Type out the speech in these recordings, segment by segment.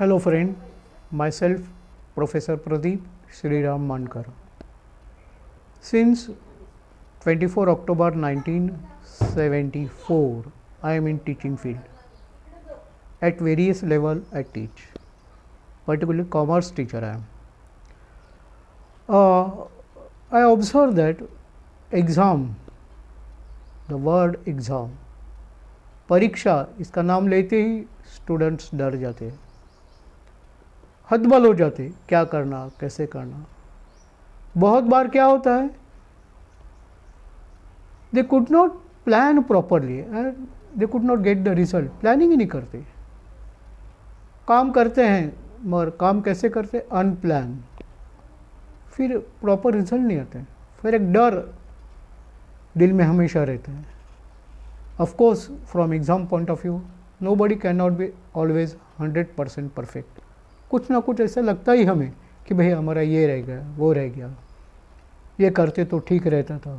Hello friend, myself Professor Pradeep Sriram Mankar. Since 24 October 1974, I am in teaching field. At various level I teach, particularly commerce teacher I am. I observe that exam, the word exam, परीक्षा इसका नाम लेते ही students डर जाते हैं, हतबल हो जाते, क्या करना कैसे करना. बहुत बार क्या होता है, they could not plan properly and they could not get the result. Planning ही नहीं करते, काम करते हैं मगर काम कैसे करते, अनप्लान, फिर प्रॉपर रिजल्ट नहीं आते. फिर एक डर दिल में हमेशा रहता है. Of course from exam point of view nobody can not be always 100% perfect. कुछ ना कुछ ऐसा लगता ही हमें कि भाई हमारा ये रह गया वो रह गया, ये करते तो ठीक रहता था,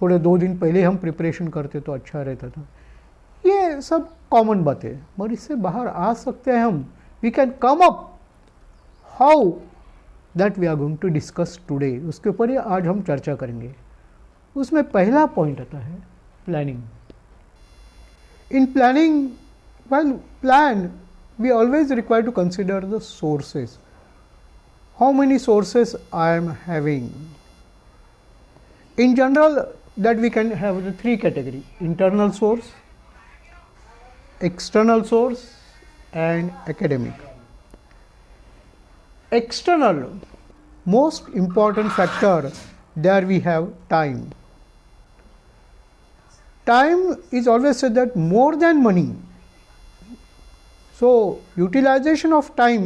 थोड़े 2 दिन पहले हम प्रिपरेशन करते तो अच्छा रहता था. ये सब कॉमन बातें, मगर इससे बाहर आ सकते हैं हम. We can come up how, that we are going to discuss today. उसके ऊपर ही आज हम चर्चा करेंगे. उसमें पहला पॉइंट आता है planning. In planning, while plan we always require to consider the sources. How many sources I am having? In general, that we can have the 3 categories: internal source, external source and academic. External, most important factor, there we have time. Time is always said that more than money. So utilization of time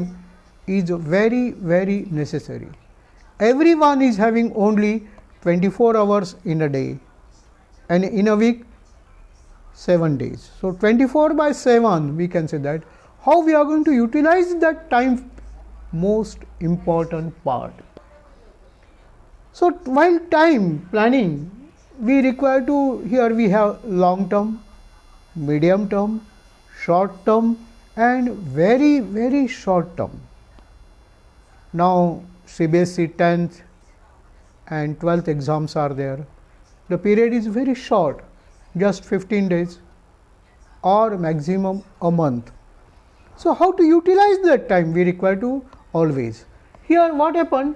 is very, very necessary. Everyone is having only 24 hours in a day and in a week 7 days. So 24 by 7 we can say that. How we are going to utilize that time, most important part. So while time planning, we require to, here we have long term, medium term, short term and very, very short term. Now CBSE 10th and 12th exams are there. The period is very short, just 15 days or maximum a month. So how to utilize that time, we require to always. Here what happened,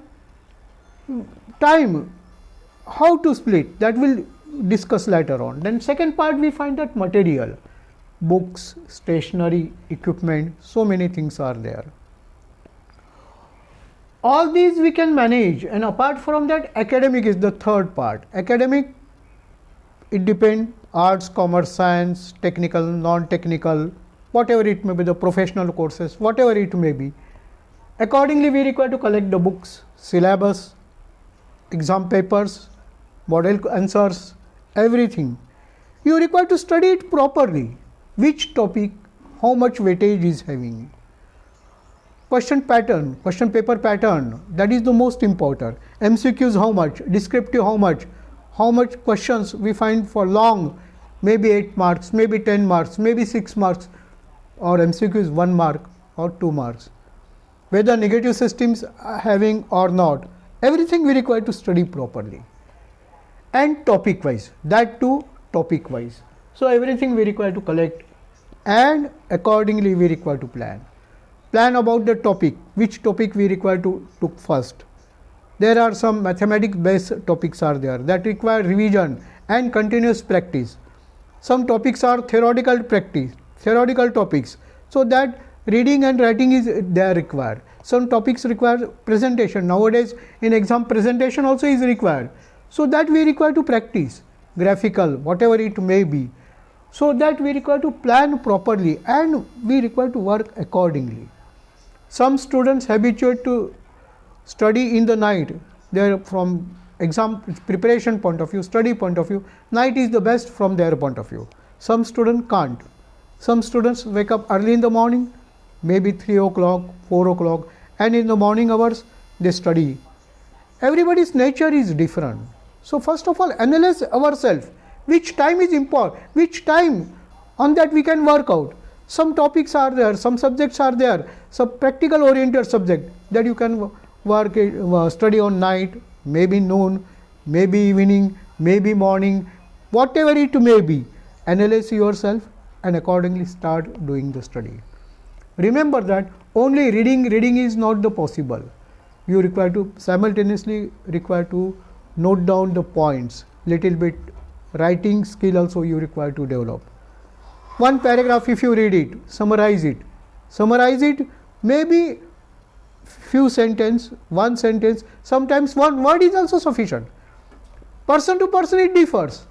time, how to split, that will discuss later on. Then second part we find that material, books, stationery, equipment, so many things are there. All these we can manage, and apart from that, academic is the third part. Academic, it depends, arts, commerce, science, technical, non-technical, whatever it may be, the professional courses, whatever it may be. Accordingly, we require to collect the books, syllabus, exam papers, model answers, everything. You require to study it properly. Which topic, how much weightage is having. Question pattern, question paper pattern, that is the most important. MCQs how much, descriptive how much questions we find for long, maybe 8 marks, maybe 10 marks, maybe 6 marks, or MCQs 1 mark or 2 marks. Whether negative systems are having or not, everything we require to study properly. And topic wise, that too topic wise. So everything we require to collect and accordingly we require to plan. Plan about the topic, which topic we require to took first. There are some mathematics based topics are there that require revision and continuous practice. Some topics are theoretical practice, theoretical topics, so that reading and writing is there required. Some topics require presentation. Nowadays in exam presentation also is required. So that we require to practice, graphical, whatever it may be. So that we require to plan properly and we require to work accordingly. Some students habituate to study in the night. They are from exam preparation point of view, study point of view, night is the best from their point of view. Some students can't. Some students wake up early in the morning, maybe 3 o'clock, 4 o'clock, and in the morning hours they study. Everybody's nature is different. So first of all, analyze ourselves. Which time is important, which time on that we can work out. some topics are there, some subjects are there, some practical oriented subject that you can work study on night, maybe noon, maybe evening, maybe morning, whatever it may be. Analyze yourself and accordingly start doing the study. Remember that only reading is not the possible. You require to simultaneously note down the points, little bit writing skill also you require to develop. One paragraph, if you read it, summarize it, maybe few sentence, one sentence, sometimes one word is also sufficient. Person to person it differs.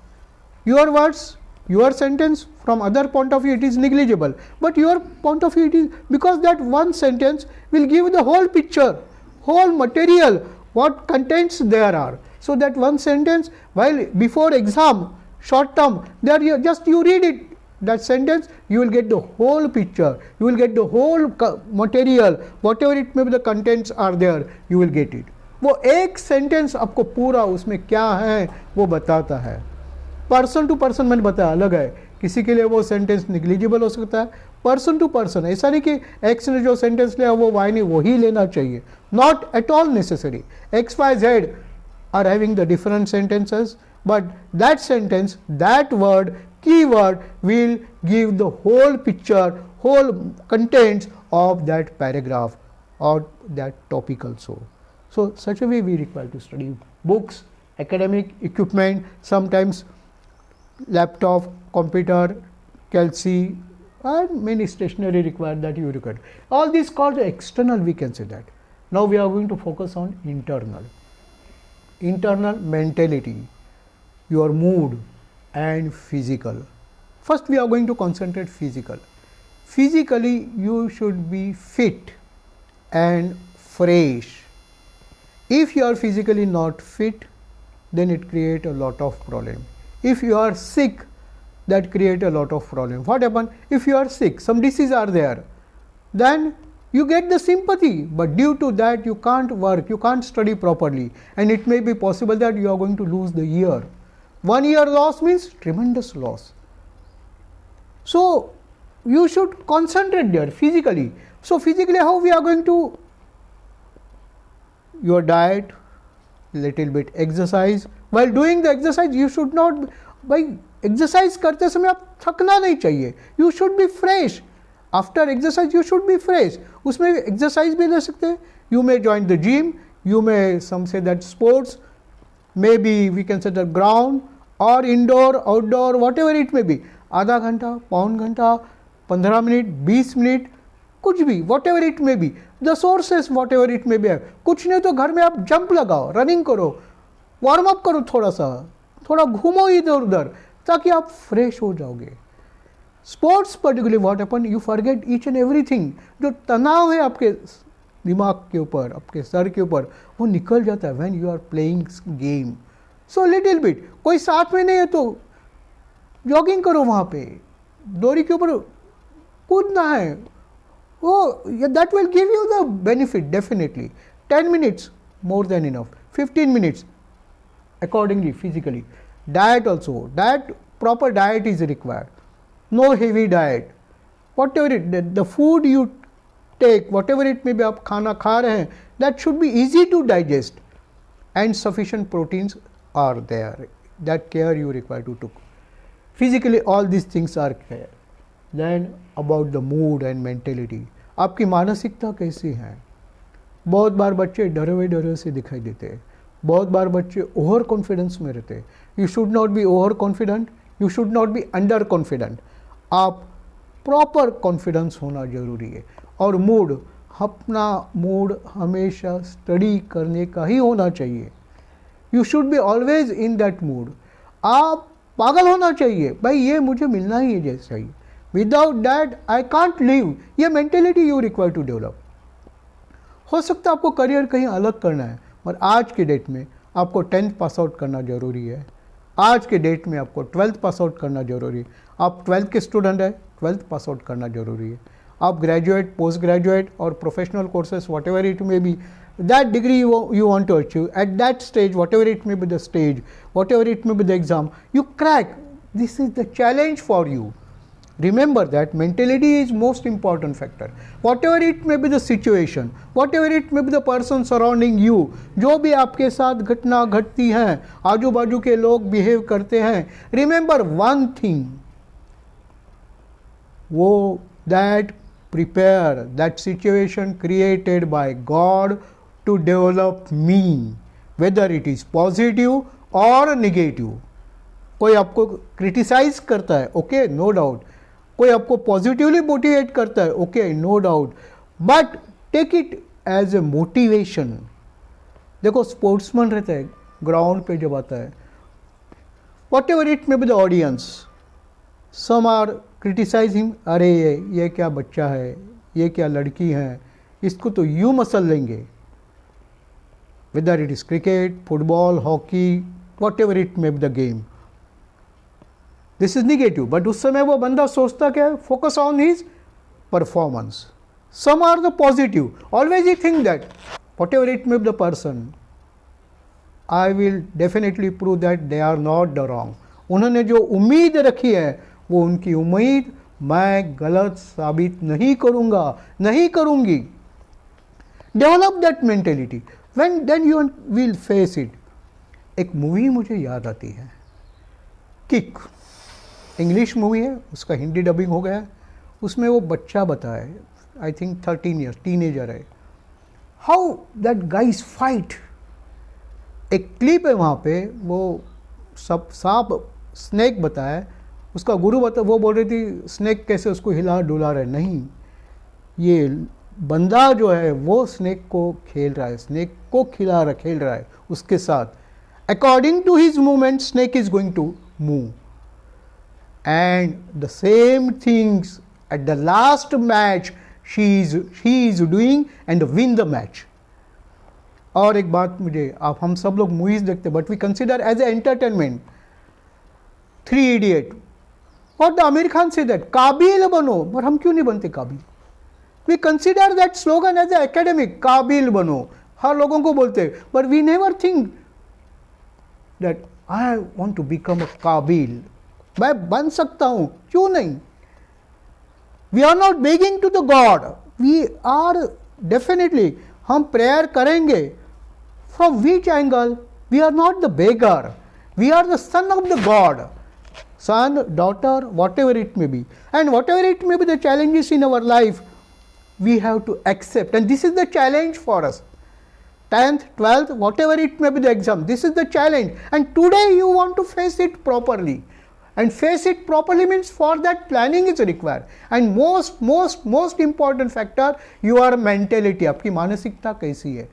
Your words, your sentence from other point of view it is negligible, but your point of view it is, because that one sentence will give the whole picture, whole material, what contents there are. So that one sentence, while before exam, short term, there you read it, that sentence, you will get the whole picture, you will get the whole material, whatever it may be the contents are there, you will get it. वो एक sentence आपको पूरा उसमें क्या है वो बताता है. पर्सन टू पर्सन मैंने बताया अलग है, किसी के लिए वो सेंटेंस निग्लिजिबल हो सकता है. पर्सन टू पर्सन, ऐसा नहीं कि एक्स ने जो सेंटेंस लिया वो वाई ने वही लेना चाहिए, not at all necessary. X Y Z are having the different sentences, but that sentence, that word, keyword will give the whole picture, whole contents of that paragraph or that topic also. So such a way we require to study books, academic equipment, sometimes laptop, computer, calci, and many stationery required that you require. All these called external, we can say that. Now we are going to focus on internal. Internal mentality, your mood and physical. First we are going to concentrate physical. Physically you should be fit and fresh. If you are physically not fit, then it create a lot of problem. If you are sick, that create a lot of problem. What happen if you are sick, some disease are there, then you get the sympathy, but due to that you can't work, you can't study properly, and it may be possible that you are going to lose the year. 1 year loss means tremendous loss. So you should concentrate there physically. So physically how we are going to, your diet, little bit exercise. While doing the exercise you should not, by exercise करते समय आप थकना नहीं चाहिए. You should be fresh. After exercise you should be fresh. उसमें exercise भी ले सकते हैं. You may join the gym, you may, some say that sports, maybe we can say the ground or indoor, outdoor, whatever it may be. आधा घंटा, पौन घंटा, 15 minute, 20 minute, कुछ भी, whatever it may be. The sources, whatever it may be. कुछ नहीं तो घर में आप जंप लगाओ, रनिंग करो, वार्म अप करो, थोड़ा घूमो इधर उधर, ताकि आप फ्रेश हो जाओगे. Sports particularly what happen, you forget each and everything. जो तनाव है आपके दिमाग के ऊपर, आपके सर के ऊपर, वो निकल जाता है when you are playing game. So little bit, कोई साथ में नहीं है तो जॉगिंग करो, वहाँ पे डोरी के ऊपर कूदना है, वो that will give you the benefit definitely. 10 minutes more than enough, 15 minutes accordingly physically. Diet also, proper diet is required. No heavy diet. Whatever the food you take, whatever it may be, आप खाना खा रहे हैं, that should be easy to digest and sufficient proteins are there. That care you require to take. Physically all these things are care. Then about the mood and mentality. आपकी मानसिकता कैसी है. बहुत बार बच्चे डरे हुए से दिखाई देते हैं. बहुत बार बच्चे ओवर कॉन्फिडेंस में रहते हैं. You should not be over confident, you should not be under confident. आप प्रॉपर कॉन्फिडेंस होना जरूरी है. और मूड, अपना मूड हमेशा स्टडी करने का ही होना चाहिए. You should be always in that mood. आप पागल होना चाहिए, भाई ये मुझे मिलना ही है जैसा ही, without that I can't live. ये mentality you require to develop. हो सकता है आपको करियर कहीं अलग करना है, और आज के डेट में आपको 10th पास आउट करना ज़रूरी है. आज के डेट में आपको 12th पास आउट करना ज़रूरी है. आप 12th के स्टूडेंट है, 12th पास आउट करना ज़रूरी है. आप ग्रेजुएट, पोस्ट ग्रेजुएट और professional courses, what ever it may B, that degree you want to achieve at that stage, whatever it may be the stage, whatever it may be the exam, you crack. This is the challenge for you. Remember that mentality is most important factor. Whatever it may be the situation, whatever it may be the person surrounding you, जो भी आपके साथ घटना घटती हैं, आजू बाजू के लोग बिहेव करते हैं, remember one thing, वो that prepare that situation created by God to develop me, whether it is positive or negative. कोई आपको क्रिटिसाइज करता है, ओके, नो डाउट. कोई आपको पॉजिटिवली मोटिवेट करता है, okay, no doubt, but take it as a motivation. देखो sportsman रहता है, ग्राउंड पे जब आता है, whatever it may be the audience, some are criticising, अरे ये क्या बच्चा है, ये क्या लड़की है, इसको तो यूँ मसल लेंगे. Whether it is cricket, football, hockey, whatever it may be the game, this is negative. But उस समय वो बंदा सोचता क्या है, focus on his performance. Some are the positive, always you think that whatever it may be the person, I will definitely prove that they are not the wrong. उन्होंने जो उम्मीद रखी है, वो उनकी उम्मीद मैं गलत साबित नहीं करूँगा, नहीं करूँगी. Develop that mentality, when then you will face it. एक मूवी मुझे याद आती है, किक, इंग्लिश मूवी है, उसका हिंदी डबिंग हो गया है. उसमें वो बच्चा बताया, आई थिंक 13 ईयर्स, टीनेजर है, हाउ दैट गाइज फाइट. एक क्लिप है वहाँ पे, वो सब सांप स्नेक बताया, उसका गुरु बता, वो बोल रही थी स्नेक कैसे उसको हिला डुला रहे. नहीं, ये बंदा जो है वो स्नेक को खेल रहा है, स्नेक को खेल रहा है उसके साथ. According to his movement snake is going to move. And the same things at the last match she is doing and win the match. और एक बात मुझे, आप हम सब लोग मूवीज देखते हैं, but we consider as a entertainment. 3 Idiot, what the Aamir Khan से दैट, काबिल बनो, पर हम क्यों नहीं बनते काबिल? We consider that slogan as a academic, काबिल बनो, हर लोगों को बोलते हैं, but we never think that I want to become a काबिल, मैं बन सकता हूं, क्यों नहीं? We are not begging to the God, we are definitely, हम प्रेयर करेंगे. From which angle? We are not the beggar, we are the son of the God, son, daughter, whatever it may B. And whatever it may be the challenges in our life, we have to accept, and this is the challenge for us. 10th, 12th, whatever it may be the exam, this is the challenge, and today you want to face it properly. And face it properly means for that planning is required. And most important factor, your mentality, आपकी मानसिकता कैसी है.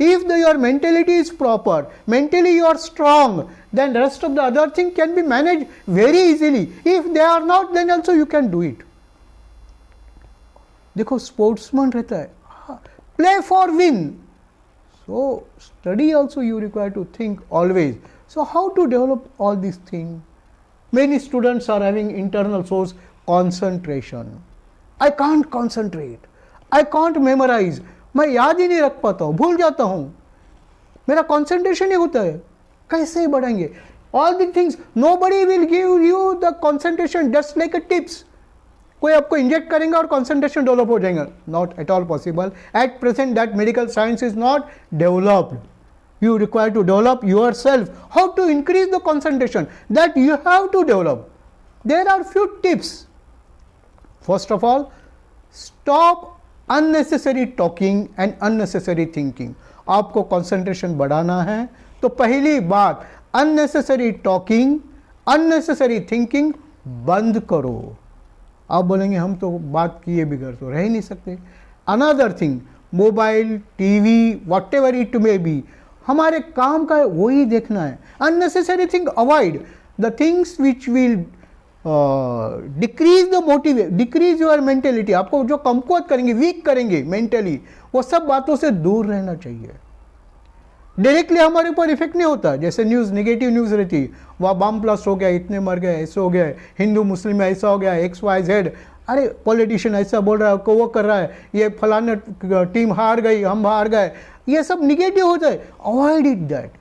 If your mentality is proper, mentally you are strong, then the rest of the other thing can be managed very easily. If they are not, then also you can do it. देखो sportsman रहता है, play for win. So study also you require to think always. So how to develop all these things? Many students are having internal source concentration. I can't concentrate, I can't memorize, मैं याद ही नहीं रख पाता हूँ, भूल जाता हूँ, मेरा concentration नहीं होता है. कैसे बढ़ाएंगे? All the things, nobody will give you the concentration just like a tips. कोई आपको इंजेक्ट करेंगे और concentration डेवलप हो जाएगा, not at all possible. At present that medical science is not developed. You require to develop yourself. How to increase the concentration? That you have to develop. There are few tips. First of all, stop unnecessary talking and unnecessary thinking. आपको concentration बढ़ाना है तो पहली बात, unnecessary talking, unnecessary thinking बंद करो. आप बोलेंगे हम तो बात किए बिगड़ तो रह ही नहीं सकते. Another thing, mobile, TV, whatever it may be, हमारे काम का वही देखना है. Unnecessary thing avoid. The things which will decrease your mentality, आपको जो कमकुवत करेंगे, वीक करेंगे मेंटली, वो सब बातों से दूर रहना चाहिए. डायरेक्टली हमारे ऊपर इफेक्ट नहीं होता. जैसे न्यूज़, नेगेटिव न्यूज़ रहती, वह बम ब्लास्ट हो गया, इतने मर गए, ऐसे हो गया, हिंदू मुस्लिम में ऐसा हो गया, XYZ, अरे पॉलिटिशियन ऐसा बोल रहा है, वो कर रहा है, ये फलाना टीम हार गई, हम हार गए, ये सब निगेटिव होता है. Avoid it that.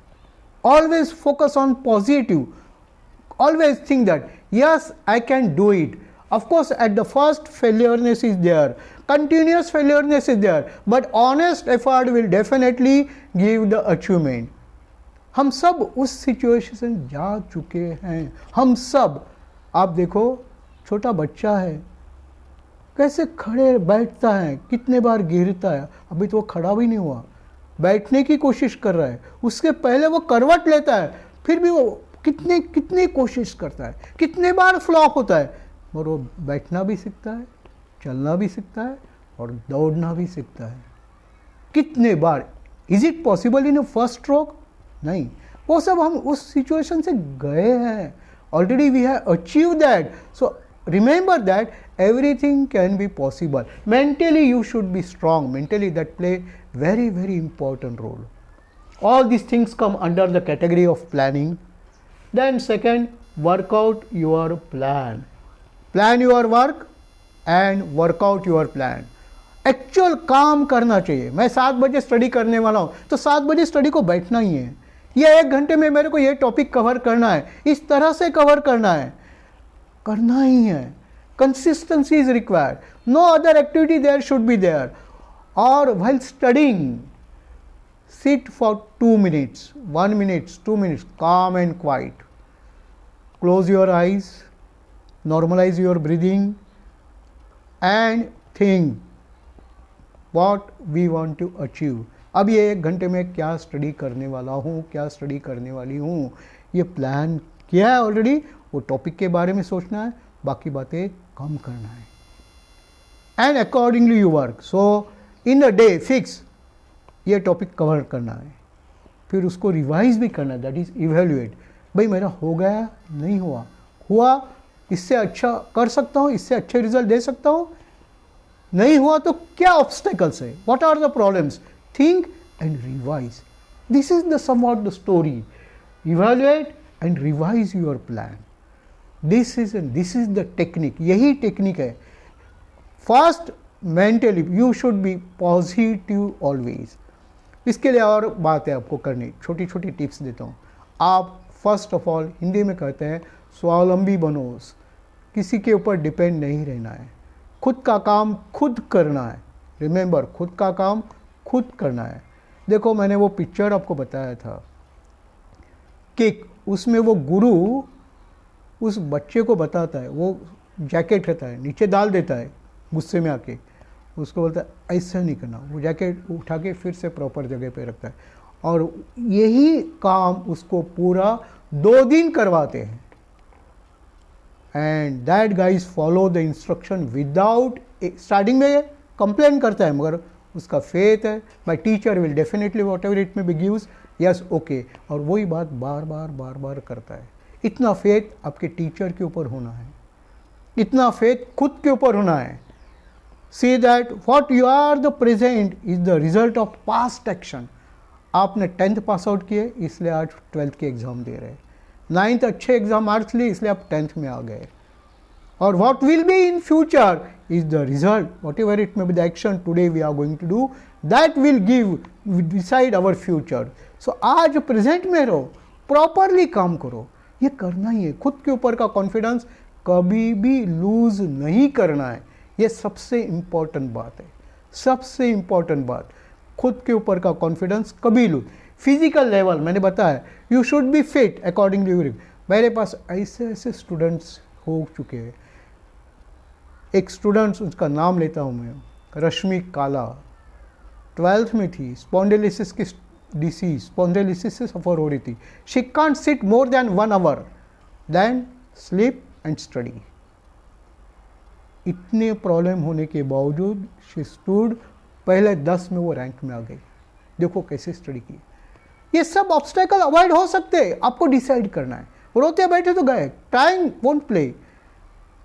Always focus on positive. Always think that yes I can do it. Of course, at the first failureness is there, continuous failureness is there, but honest effort will definitely give the achievement. हम सब उस situation जा चुके हैं, हम सब. आप देखो, छोटा बच्चा है, कैसे खड़े बैठता है, कितने बार गिरता है. अभी तो वो खड़ा भी नहीं हुआ, बैठने की कोशिश कर रहा है. उसके पहले वो करवट लेता है, फिर भी वो कितनी कोशिश करता है, कितने बार फ्लॉप होता है, और वो बैठना भी सीखता है, चलना भी सीखता है और दौड़ना भी सीखता है. कितने बार. Is it possible in a first stroke? नहीं. वो सब हम उस सिचुएशन से गए हैं, already we have achieve that. So remember that everything can be possible. Mentally you should be strong. Mentally that play very important role. All these things come under the category of planning. Then second, work out your plan. Plan your work and work out your plan. Actual काम करना चाहिए. मैं 7 बजे study करने वाला हूँ, तो 7 बजे स्टडी को बैठना ही है. ये 1 घंटे में मेरे को ये टॉपिक कवर करना है, इस तरह से कवर करना है, करना ही है. Consistency is required. No other activity there should be there. Or while studying, sit for 2 minutes, 1 minute, 2 minutes, calm and quiet. Close your eyes, normalize your breathing, and think what we want to achieve. अब ये 1 घंटे में क्या study करने वाला हूँ, क्या study करने वाली हूँ, ये प्लान किया है ऑलरेडी. वो टॉपिक के बारे में सोचना है, बाकी बातें कम करना है. And accordingly you work. So in a day fix ये टॉपिक कवर करना है, फिर उसको रिवाइज भी करना है, दैट इज इवेल्युएट. भाई मेरा हो गया, नहीं हुआ, इससे अच्छा कर सकता हूँ, इससे अच्छे रिजल्ट दे सकता हूँ, नहीं हुआ तो क्या ऑब्स्टेकल्स है, what are the problems, think and revise. This is the somewhat the story. Evaluate and revise your plan. This is the technique. यही टेक्निक है. First, mentally you should be positive always. इसके लिए और बात है आपको करनी, छोटी छोटी टिप्स देता हूँ. आप फर्स्ट ऑफ ऑल, हिंदी में कहते हैं स्वावलंबी बनो. किसी के ऊपर डिपेंड नहीं रहना है, खुद का काम खुद करना है. रिमेंबर, खुद का काम खुद करना है. देखो, मैंने वो पिक्चर आपको बताया था किक, उसमें वो गुरु उस बच्चे को बताता है, वो जैकेट रहता है, नीचे डाल देता है गुस्से में आके, उसको बोलता है ऐसा नहीं करना. वो जैकेट उठा के फिर से प्रॉपर जगह पे रखता है, और यही काम उसको पूरा 2 दिन करवाते हैं. And that guys follow the instruction without. Starting में कंप्लेन करता है, मगर उसका फेथ है, my teacher will definitely what ever it में बी गिव्स, यस ओके, और वही बात बार बार करता है. इतना फेथ आपके टीचर के ऊपर होना है, इतना फेथ खुद के ऊपर होना है. See that what you are the present is the result of past action. आपने 10th पास आउट किए, इसलिए आज 12th के एग्जाम दे रहे हैं. 9th अच्छे एग्जाम मार्क्स लिए, इसलिए आप 10th में आ गए. और what will be in future is the result, whatever it may be the action today we are going to do, that will decide our future. So आज present में रहो, प्रॉपरली काम करो. ये करना ही है. खुद के ऊपर का कॉन्फिडेंस कभी भी लूज नहीं करना है. ये सबसे इम्पॉर्टेंट बात है, सबसे इम्पॉर्टेंट बात. खुद के ऊपर का कॉन्फिडेंस कभी लूज. फिजिकल लेवल मैंने बताया, you should B fit accordingly. मेरे पास ऐसे स्टूडेंट्स हो चुके हैं. एक स्टूडेंट्स, उसका नाम लेता हूँ मैं, रश्मि काला, 12th में थी, स्पॉन्डिलिसिस की डिसीज, स्पॉन्डिलिसिस से सफ़र हो रही थी. She can't sit more than 1 hour, then sleep and study. इतने प्रॉब्लम होने के बावजूद शी स्टूड, पहले 10 में वो रैंक में आ गई. देखो कैसे स्टडी की. ये सब ऑब्स्टेकल अवॉइड हो सकते हैं, आपको डिसाइड करना है. रोते बैठे तो गए, time won't play.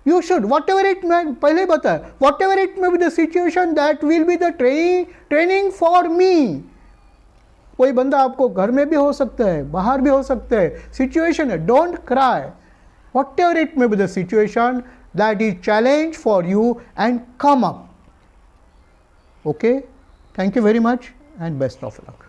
You should what ever it, मैं पहले ही बताया, what ever it may be the situation, that will be the training for me. कोई बंदा आपको घर में भी हो सकता है, बाहर भी हो सकता है, सिचुएशन है. Don't cry. What ever it may be the situation, that is challenge for you and come up. Okay, thank you very much and best of luck.